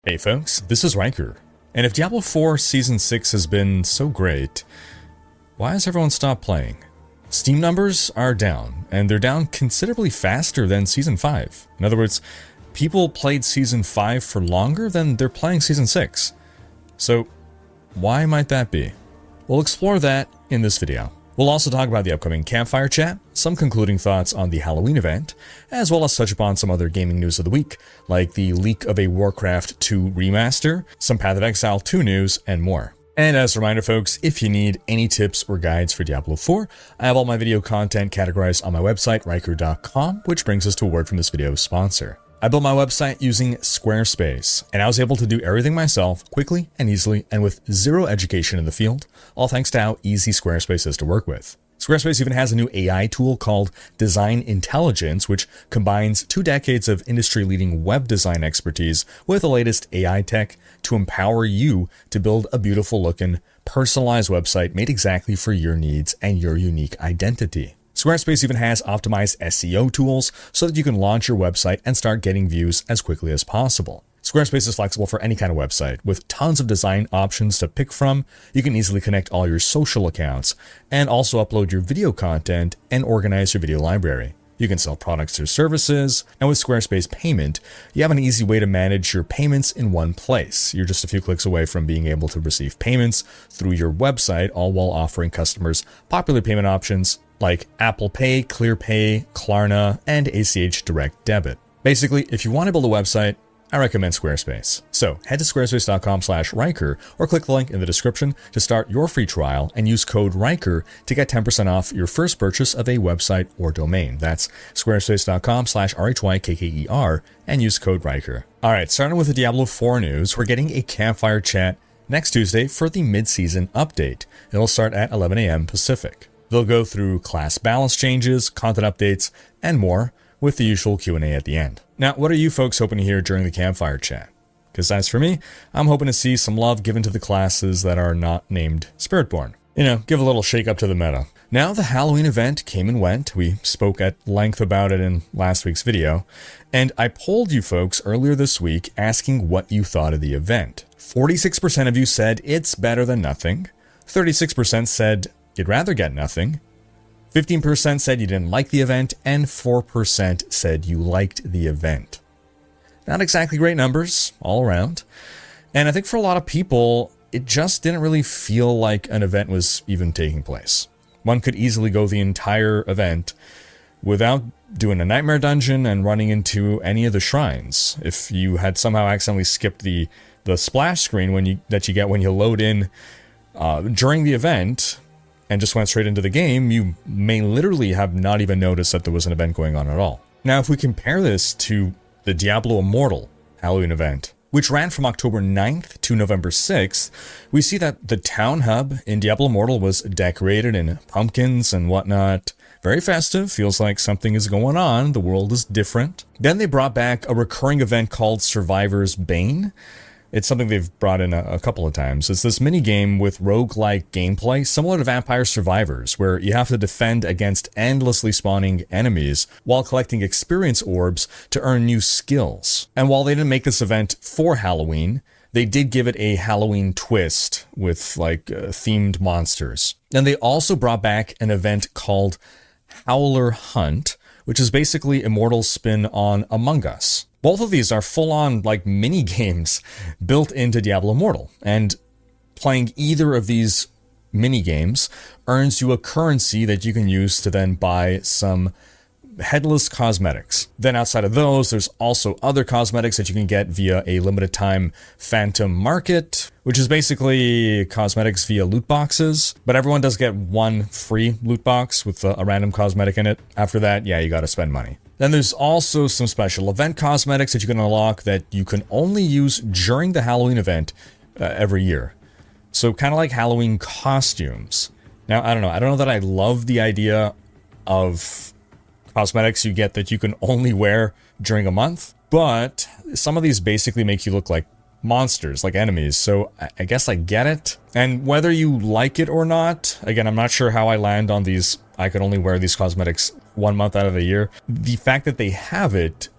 Hey folks, this is Riker, and if Diablo 4 Season 6 has been so great, why has everyone stopped playing? Steam numbers are down, and they're down considerably faster than Season 5. In other words, people played Season 5 for longer than they're playing Season 6. So, why might that be? We'll explore that in this video. We'll also talk about the upcoming campfire chat, some concluding thoughts on the Halloween event, as well as touch upon some other gaming news of the week, like the leak of a Warcraft 2 remaster, some Path of Exile 2 news, and more. And as a reminder folks, if you need any tips or guides for Diablo 4, I have all my video content categorized on my website, riker.com, which brings us to a word from this video's sponsor. I built my website using Squarespace, and I was able to do everything myself quickly and easily and with zero education in the field, all thanks to how easy Squarespace is to work with. Squarespace even has a new AI tool called Design Intelligence, which combines 2 decades of industry-leading web design expertise with the latest AI tech to empower you to build a beautiful-looking, personalized website made exactly for your needs and your unique identity. Squarespace even has optimized SEO tools so that you can launch your website and start getting views as quickly as possible. Squarespace is flexible for any kind of website. With tons of design options to pick from, you can easily connect all your social accounts and also upload your video content and organize your video library. You can sell products or services, and with Squarespace Payment, you have an easy way to manage your payments in one place. You're just a few clicks away from being able to receive payments through your website, all while offering customers popular payment options like Apple Pay, ClearPay, Klarna, and ACH Direct Debit. Basically, if you want to build a website, I recommend Squarespace. So head to squarespace.com/Riker or click the link in the description to start your free trial and use code Riker to get 10% off your first purchase of a website or domain. That's squarespace.com/RHYKKER and use code Riker. All right, starting with the Diablo 4 news, we're getting a campfire chat next Tuesday for the mid-season update. It'll start at 11 a.m. Pacific. They'll go through class balance changes, content updates, and more, with the usual Q&A at the end. Now, what are you folks hoping to hear during the campfire chat? Because as for me, I'm hoping to see some love given to the classes that are not named Spiritborn. You know, give a little shake up to the meta. Now, the Halloween event came and went. We spoke at length about it in last week's video, and I polled you folks earlier this week asking what you thought of the event. 46% of you said it's better than nothing. 36% said you'd rather get nothing. 15% said you didn't like the event, and 4% said you liked the event. Not exactly great numbers all around. And I think for a lot of people, it just didn't really feel like an event was even taking place. One could easily go the entire event without doing a nightmare dungeon and running into any of the shrines. If you had somehow accidentally skipped the splash screen that you get when you load in during the event, and just went straight into the game, you may literally have not even noticed that there was an event going on at all. Now, if we compare this to the Diablo Immortal Halloween event, which ran from October 9th to November 6th, we see that the town hub in Diablo Immortal was decorated in pumpkins and whatnot. Very festive, feels like something is going on, the world is different. Then they brought back a recurring event called Survivor's Bane. It's something they've brought in a couple of times. It's this mini-game with roguelike gameplay, similar to Vampire Survivors, where you have to defend against endlessly spawning enemies while collecting experience orbs to earn new skills. And while they didn't make this event for Halloween, they did give it a Halloween twist with themed monsters. And they also brought back an event called Howler Hunt, which is basically Immortal's spin on Among Us. Both of these are full-on mini games built into Diablo Immortal, and playing either of these mini games earns you a currency that you can use to then buy some headless cosmetics. Then outside of those, there's also other cosmetics that you can get via a limited time Phantom Market, which is basically cosmetics via loot boxes, but everyone does get one free loot box with a random cosmetic in it. After that, yeah, you gotta spend money. Then there's also some special event cosmetics that you can unlock that you can only use during the Halloween event every year. So kind of like Halloween costumes. Now, I don't know that I love the idea of cosmetics you get that you can only wear during a month, but some of these basically make you look like monsters, like enemies, so I guess I get it. And whether you like it or not, again, I'm not sure how I land on these, I could only wear these cosmetics 1 month out of the year. The fact that they have it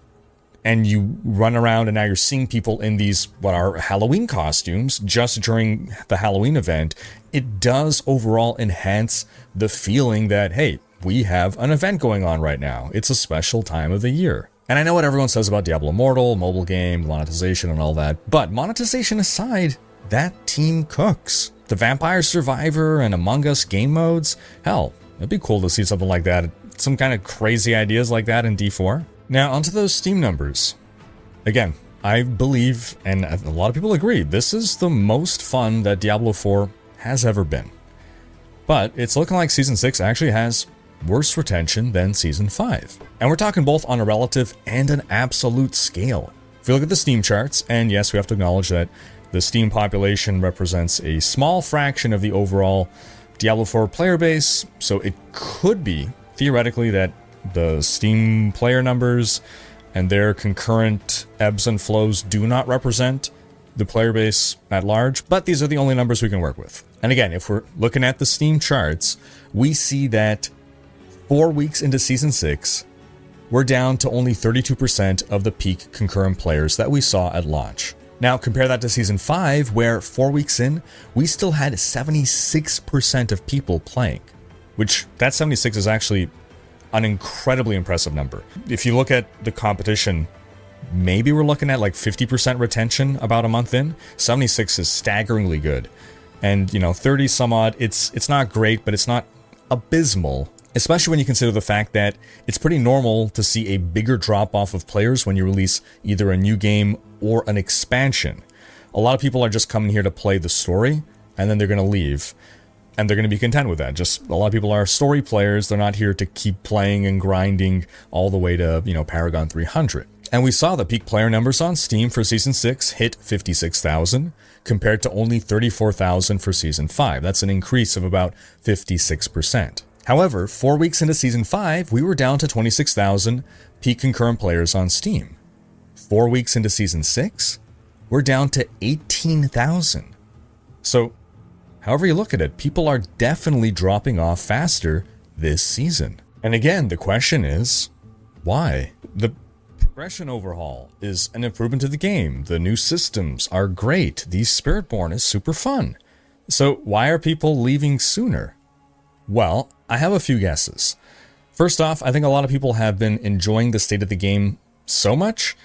and you run around and now you're seeing people in these, what are Halloween costumes just during the Halloween event, it does overall enhance the feeling that, hey, we have an event going on right now. It's a special time of the year. And I know what everyone says about Diablo Immortal, mobile game, monetization and all that, but monetization aside, that team cooks. The Vampire Survivor and Among Us game modes, hell, it'd be cool to see something like that, some kind of crazy ideas like that in D4. Now, onto those Steam numbers. Again, I believe, and a lot of people agree, this is the most fun that Diablo 4 has ever been. But it's looking like Season 6 actually has worse retention than Season 5. And we're talking both on a relative and an absolute scale. If we look at the Steam charts, and yes, we have to acknowledge that the Steam population represents a small fraction of the overall Diablo 4 player base, so it could be, theoretically, that the Steam player numbers and their concurrent ebbs and flows do not represent the player base at large, but these are the only numbers we can work with. And again, if we're looking at the Steam charts, we see that 4 weeks into Season 6, we're down to only 32% of the peak concurrent players that we saw at launch. Now, compare that to Season 5, where 4 weeks in, we still had 76% of people playing, which that 76 is actually an incredibly impressive number. If you look at the competition, maybe we're looking at like 50% retention about a month in. 76 is staggeringly good. And, 30 some odd, it's not great, but it's not abysmal, especially when you consider the fact that it's pretty normal to see a bigger drop-off of players when you release either a new game or an expansion. A lot of people are just coming here to play the story, and then they're going to leave. And they're going to be content with that. Just a lot of people are story players. They're not here to keep playing and grinding all the way to, Paragon 300. And we saw the peak player numbers on Steam for Season 6 hit 56,000 compared to only 34,000 for Season 5. That's an increase of about 56%. However, 4 weeks into Season 5, we were down to 26,000 peak concurrent players on Steam. 4 weeks into Season 6, we're down to 18,000. So, however you look at it, people are definitely dropping off faster this season. And again, the question is, why? The progression overhaul is an improvement to the game. The new systems are great. The Spiritborn is super fun. So why are people leaving sooner? Well, I have a few guesses. First off, I think a lot of people have been enjoying the state of the game so much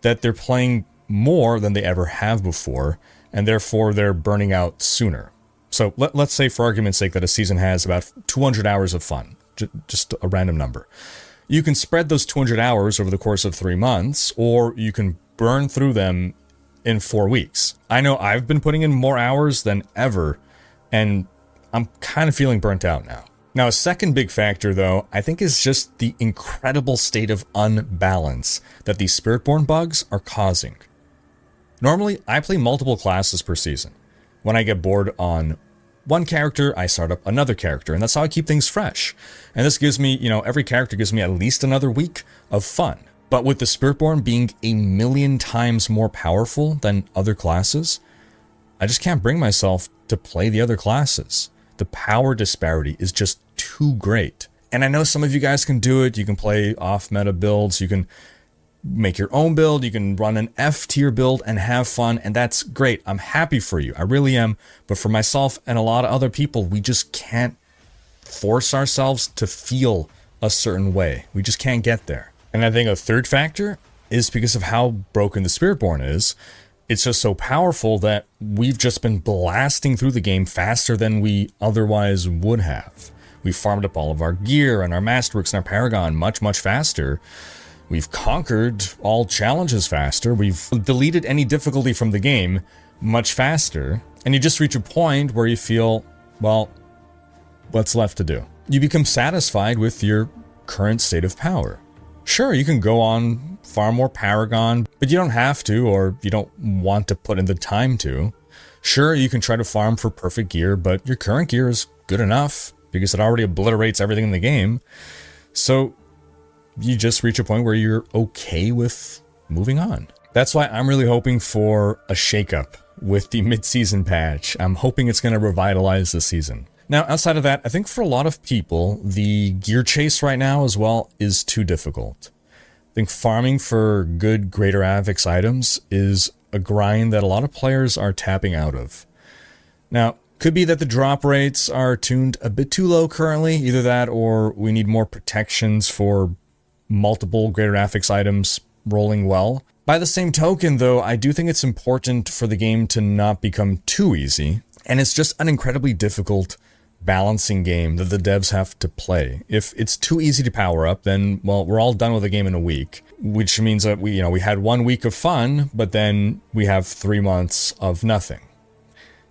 that they're playing more than they ever have before, and therefore they're burning out sooner. So let's say, for argument's sake, that a season has about 200 hours of fun, just a random number. You can spread those 200 hours over the course of 3 months, or you can burn through them in 4 weeks. I know I've been putting in more hours than ever, and I'm kind of feeling burnt out now. Now, a second big factor, though, I think is just the incredible state of unbalance that these Spiritborn bugs are causing. Normally, I play multiple classes per season. When I get bored on one character, I start up another character, and that's how I keep things fresh. And this gives me, every character gives me at least another week of fun. But with the Spiritborn being a million times more powerful than other classes, I just can't bring myself to play the other classes. The power disparity is just too great. And I know some of you guys can do it. You can play off-meta builds. You can make your own build. You can run an F-tier build and have fun. And that's great. I'm happy for you. I really am. But for myself and a lot of other people, we just can't force ourselves to feel a certain way. We just can't get there. And I think a third factor is because of how broken the Spiritborn is. It's just so powerful that we've just been blasting through the game faster than we otherwise would have. We farmed up all of our gear and our Masterworks and our Paragon much, much faster. We've conquered all challenges faster. We've deleted any difficulty from the game much faster. And you just reach a point where you feel, well, what's left to do? You become satisfied with your current state of power. Sure, you can go on, farm more Paragon, but you don't have to, or you don't want to put in the time to. Sure, you can try to farm for perfect gear, but your current gear is good enough because it already obliterates everything in the game. So you just reach a point where you're okay with moving on. That's why I'm really hoping for a shakeup with the mid-season patch. I'm hoping it's going to revitalize the season. Now, outside of that, I think for a lot of people, the gear chase right now as well is too difficult. think farming for good greater affix items is a grind that a lot of players are tapping out of. Now, could be that the drop rates are tuned a bit too low currently, either that or we need more protections for multiple greater affix items rolling well. By the same token, though, I do think it's important for the game to not become too easy, and it's just an incredibly difficult balancing game that the devs have to play. If it's too easy to power up, then, well, we're all done with the game in a week, which means that we had 1 week of fun, but then we have 3 months of nothing.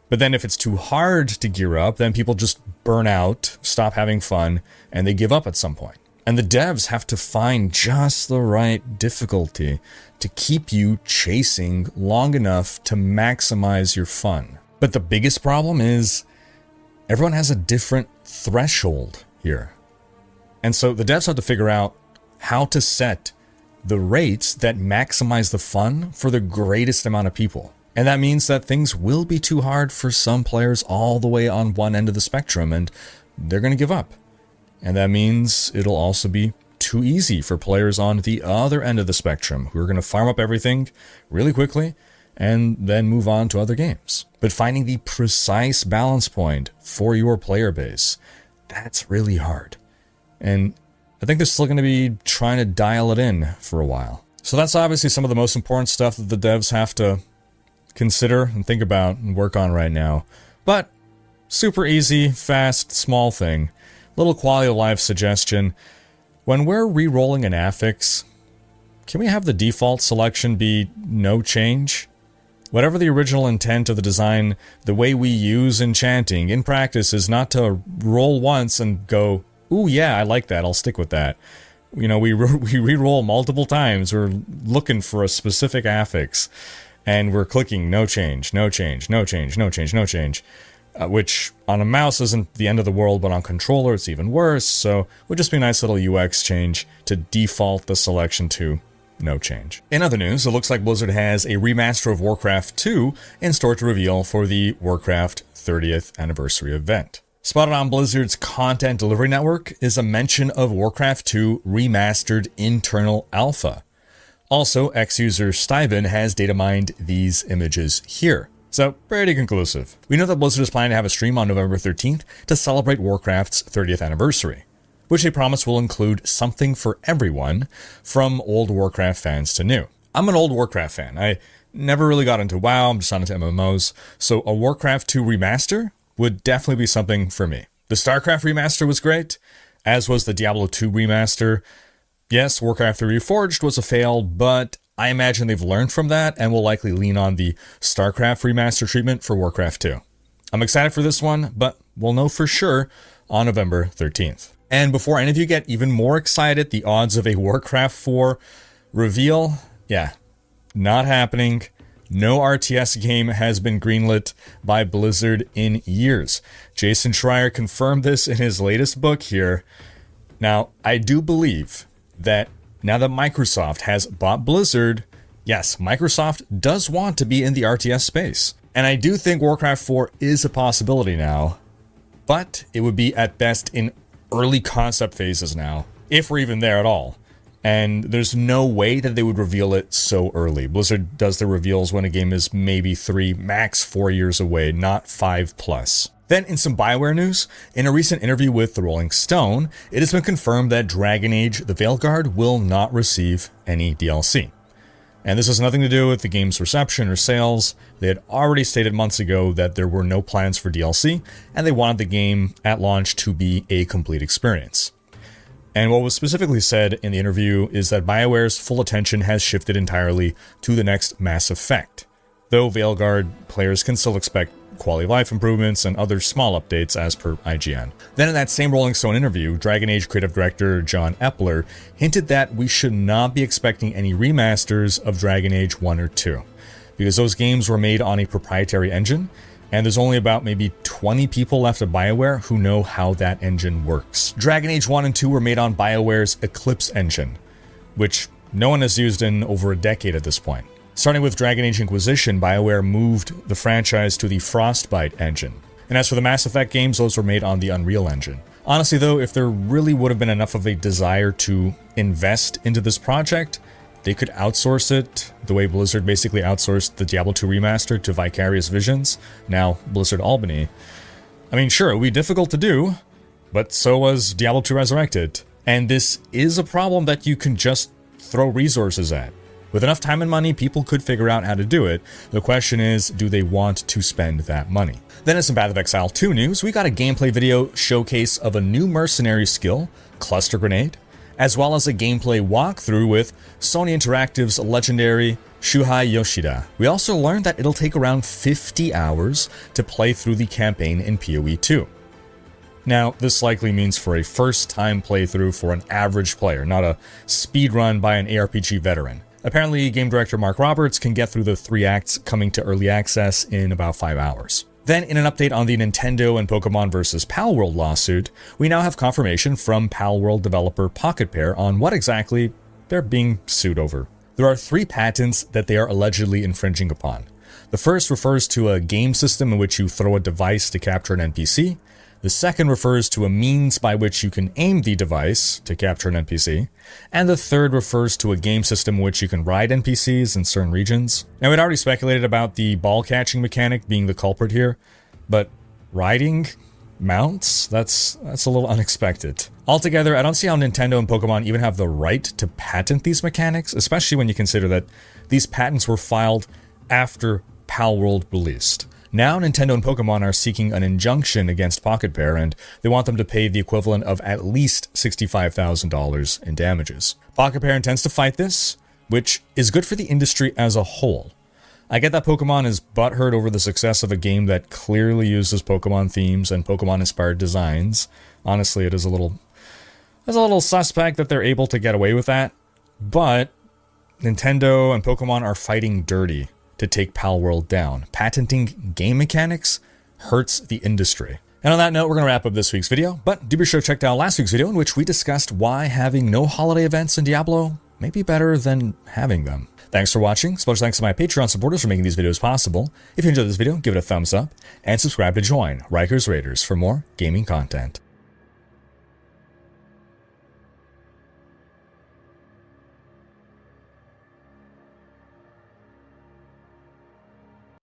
But then if it's too hard to gear up, then people just burn out, stop having fun, and they give up at some point. And the devs have to find just the right difficulty to keep you chasing long enough to maximize your fun. But the biggest problem is everyone has a different threshold here. And so the devs have to figure out how to set the rates that maximize the fun for the greatest amount of people. And that means that things will be too hard for some players all the way on one end of the spectrum, and they're going to give up. And that means it'll also be too easy for players on the other end of the spectrum who are going to farm up everything really quickly and then move on to other games. But finding the precise balance point for your player base, that's really hard. And I think they're still going to be trying to dial it in for a while. So that's obviously some of the most important stuff that the devs have to consider and think about and work on right now. But super easy, fast, small thing. Little quality of life suggestion. When we're re-rolling an affix, can we have the default selection be no change? Whatever the original intent of the design, the way we use enchanting in practice is not to roll once and go, ooh yeah, I like that, I'll stick with that. We re-roll multiple times, we're looking for a specific affix, and we're clicking no change, no change, no change, no change, no change. Which on a mouse isn't the end of the world, but on controller it's even worse, so it would just be a nice little UX change to default the selection to no change. In other news, it looks like Blizzard has a remaster of Warcraft 2 in store to reveal for the Warcraft 30th anniversary event. Spotted on Blizzard's content delivery network is a mention of Warcraft 2 remastered internal alpha. Also, ex-user Steven has data mined these images here. So, pretty conclusive. We know that Blizzard is planning to have a stream on November 13th to celebrate Warcraft's 30th anniversary, which they promise will include something for everyone, from old Warcraft fans to new. I'm an old Warcraft fan. I never really got into WoW, I'm just not into MMOs, so a Warcraft 2 remaster would definitely be something for me. The StarCraft remaster was great, as was the Diablo 2 remaster. Yes, Warcraft 3 Reforged was a fail, but I imagine they've learned from that and will likely lean on the StarCraft remaster treatment for Warcraft 2. I'm excited for this one, but we'll know for sure on November 13th. And before any of you get even more excited, the odds of a Warcraft 4 reveal, yeah, not happening. No RTS game has been greenlit by Blizzard in years. Jason Schreier confirmed this in his latest book here. Now, I do believe that now that Microsoft has bought Blizzard, yes, Microsoft does want to be in the RTS space. And I do think Warcraft 4 is a possibility now, but it would be at best in early concept phases now, if we're even there at all. And there's no way that they would reveal it so early. Blizzard does their reveals when a game is maybe 3, max 4 years away, not 5+. Then, in some BioWare news, in a recent interview with the Rolling Stone, it has been confirmed that Dragon Age: The Veilguard will not receive any DLC. And this has nothing to do with the game's reception or sales. They had already stated months ago that there were no plans for DLC, and they wanted the game at launch to be a complete experience. And what was specifically said in the interview is that BioWare's full attention has shifted entirely to the next Mass Effect, though Veilguard players can still expect quality of life improvements and other small updates as per IGN. Then in that same Rolling Stone interview, Dragon Age creative director John Epler hinted that we should not be expecting any remasters of Dragon Age 1 or 2, because those games were made on a proprietary engine, and there's only about maybe 20 people left at BioWare who know how that engine works. Dragon Age 1 and 2 were made on BioWare's Eclipse engine, which no one has used in over a decade at this point. Starting with Dragon Age Inquisition, BioWare moved the franchise to the Frostbite engine. And as for the Mass Effect games, those were made on the Unreal Engine. Honestly though, if there really would have been enough of a desire to invest into this project, they could outsource it the way Blizzard basically outsourced the Diablo 2 remaster to Vicarious Visions, now Blizzard Albany. I mean, sure, it would be difficult to do, but so was Diablo 2 Resurrected. And this is a problem that you can just throw resources at. With enough time and money, people could figure out how to do it. The question is, do they want to spend that money? Then in some Path of Exile 2 news, we got a gameplay video showcase of a new mercenary skill, Cluster Grenade, as well as a gameplay walkthrough with Sony Interactive's legendary Shuhei Yoshida. We also learned that it'll take around 50 hours to play through the campaign in PoE 2. Now, this likely means for a first-time playthrough for an average player, not a speedrun by an ARPG veteran. Apparently, game director Mark Roberts can get through the 3 acts coming to early access in about 5 hours. Then, in an update on the Nintendo and Pokemon vs. Palworld lawsuit, we now have confirmation from Palworld developer Pocket Pair on what exactly they're being sued over. There are 3 patents that they are allegedly infringing upon. The first refers to a game system in which you throw a device to capture an NPC. The second refers to a means by which you can aim the device to capture an NPC, and the third refers to a game system in which you can ride NPCs in certain regions. Now, we'd already speculated about the ball catching mechanic being the culprit here, but riding mounts? That's a little unexpected. Altogether, I don't see how Nintendo and Pokemon even have the right to patent these mechanics, especially when you consider that these patents were filed after Palworld released. Now, Nintendo and Pokemon are seeking an injunction against Pocket Pair, and they want them to pay the equivalent of at least $65,000 in damages. Pocket Pair intends to fight this, which is good for the industry as a whole. I get that Pokemon is butthurt over the success of a game that clearly uses Pokemon themes and Pokemon-inspired designs. Honestly, it is a little suspect that they're able to get away with that, but Nintendo and Pokemon are fighting dirty to take Palworld down. Patenting game mechanics hurts the industry. And on that note, we're going to wrap up this week's video, but do be sure to check out last week's video in which we discussed why having no holiday events in Diablo may be better than having them. Thanks for watching. Special thanks to my Patreon supporters for making these videos possible. If you enjoyed this video, give it a thumbs up, and subscribe to join Riker's Raiders for more gaming content.